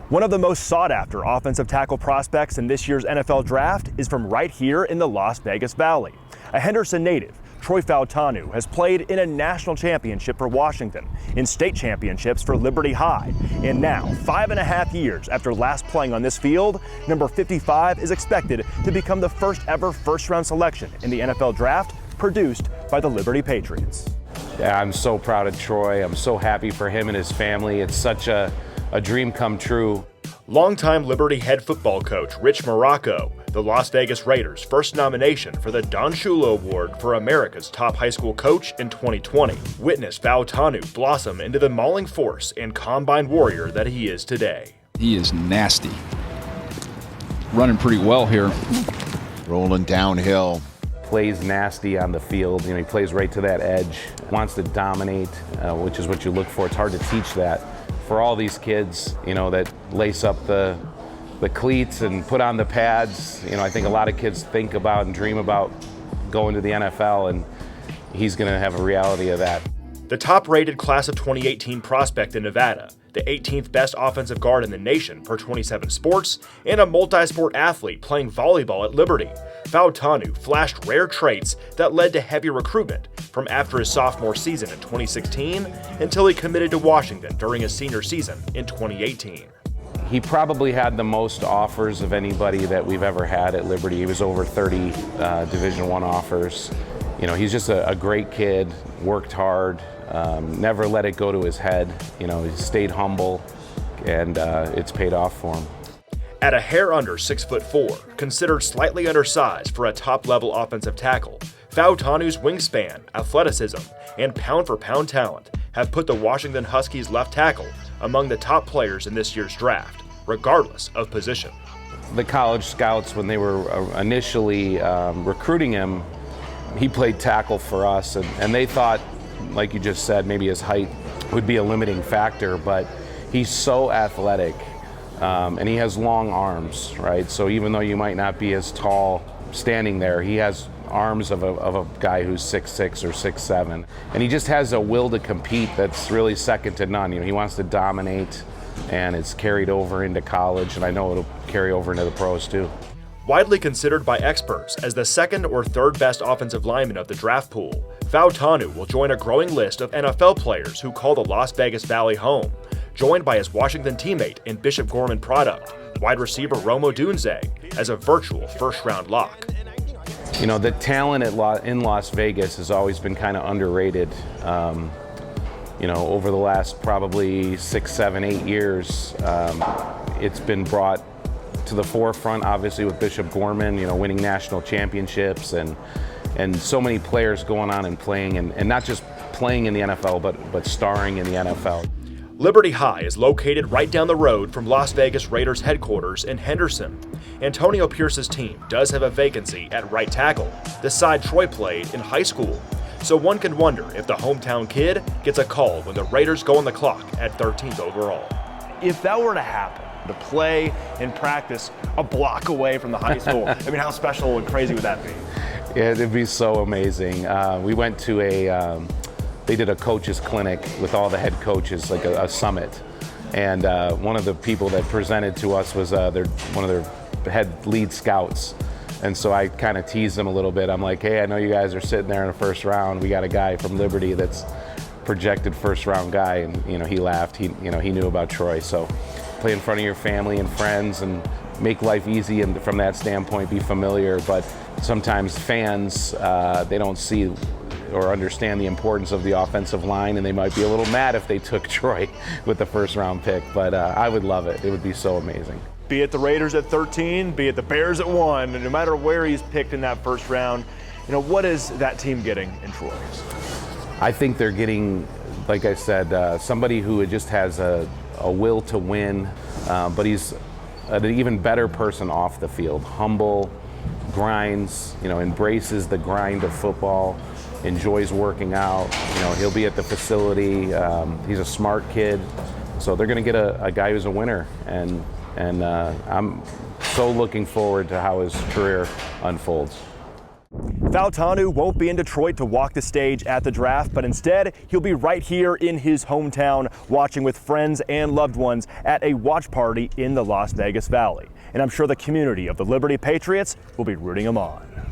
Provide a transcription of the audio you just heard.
One of the most sought-after offensive tackle prospects in this year's NFL draft is from right here in the Las Vegas Valley. A Henderson native, Troy Fautanu has played in a national championship for Washington, in state championships for Liberty High, and now, 5.5 years after last playing on this field, number 55 is expected to become the first ever first-round selection in the NFL draft produced by the Liberty Patriots. Yeah, I'm so proud of Troy. I'm so happy for him and his family. It's such a dream come true. Longtime Liberty head football coach Rich Muraco, the Las Vegas Raiders' first nomination for the Don Shula Award for America's top high school coach in 2020, witnessed Fautanu blossom into the mauling force and combine warrior that he is today. He is nasty. Running pretty well here. Rolling downhill. Plays nasty on the field. He plays right to that edge. Wants to dominate, which is what you look for. It's hard to teach that. For all these kids, that lace up the cleats and put on the pads, I think a lot of kids think about and dream about going to the NFL, and he's going to have a reality of that. The top-rated class of 2018 prospect in Nevada, the 18th best offensive guard in the nation per 27 Sports, and a multi-sport athlete playing volleyball at Liberty, Fautanu flashed rare traits that led to heavy recruitment from after his sophomore season in 2016 until he committed to Washington during his senior season in 2018. He probably had the most offers of anybody that we've ever had at Liberty. He was over 30 Division I offers. He's just a great kid, worked hard, never let it go to his head. He stayed humble, and it's paid off for him. At a hair under 6'4", considered slightly undersized for a top-level offensive tackle, Fautanu's wingspan, athleticism, and pound-for-pound talent have put the Washington Huskies left tackle among the top players in this year's draft, regardless of position. The college scouts, when they were initially recruiting him, he played tackle for us, and they thought, like you just said, maybe his height would be a limiting factor, but he's so athletic, and he has long arms, right? So even though you might not be as tall standing there, he has arms of a guy who's 6'6" or 6'7", and he just has a will to compete that's really second to none. He wants to dominate, and it's carried over into college, and I know it'll carry over into the pros too. Widely considered by experts as the second or third best offensive lineman of the draft pool, Fautanu will join a growing list of NFL players who call the Las Vegas Valley home, joined by his Washington teammate and Bishop Gorman product, wide receiver Rome Odunze, as a virtual first-round lock. The talent in Las Vegas has always been kind of underrated. Over the last probably 6, 7, 8 years, it's been brought to the forefront, obviously with Bishop Gorman, winning national championships and so many players going on and playing, and not just playing in the NFL, but starring in the NFL. Liberty High is located right down the road from Las Vegas Raiders headquarters in Henderson. Antonio Pierce's team does have a vacancy at right tackle, the side Troy played in high school. So one can wonder if the hometown kid gets a call when the Raiders go on the clock at 13th overall. If that were to happen, to play and practice a block away from the high school, how special and crazy would that be? Yeah, it'd be so amazing. We went to they did a coaches clinic with all the head coaches, like a summit. And one of the people that presented to us was one of their head lead scouts. And so I kind of teased them a little bit. I'm like, hey, I know you guys are sitting there in the first round. We got a guy from Liberty that's projected first round guy. And he laughed. He knew about Troy. So play in front of your family and friends and make life easy, and from that standpoint be familiar. But sometimes fans, they don't see or understand the importance of the offensive line, and they might be a little mad if they took Troy with the first round pick, but I would love it. It would be so amazing. Be it the Raiders at 13, be it the Bears at 1, and no matter where he's picked in that first round, what is that team getting in Troy? I think they're getting, like I said, somebody who just has a will to win, but he's an even better person off the field. Humble, grinds, embraces the grind of football, enjoys working out. He'll be at the facility. He's a smart kid, so they're going to get a guy who's a winner, and I'm so looking forward to how his career unfolds. Fautanu won't be in Detroit to walk the stage at the draft, but instead he'll be right here in his hometown watching with friends and loved ones at a watch party in the Las Vegas Valley. And I'm sure the community of the Liberty Patriots will be rooting him on.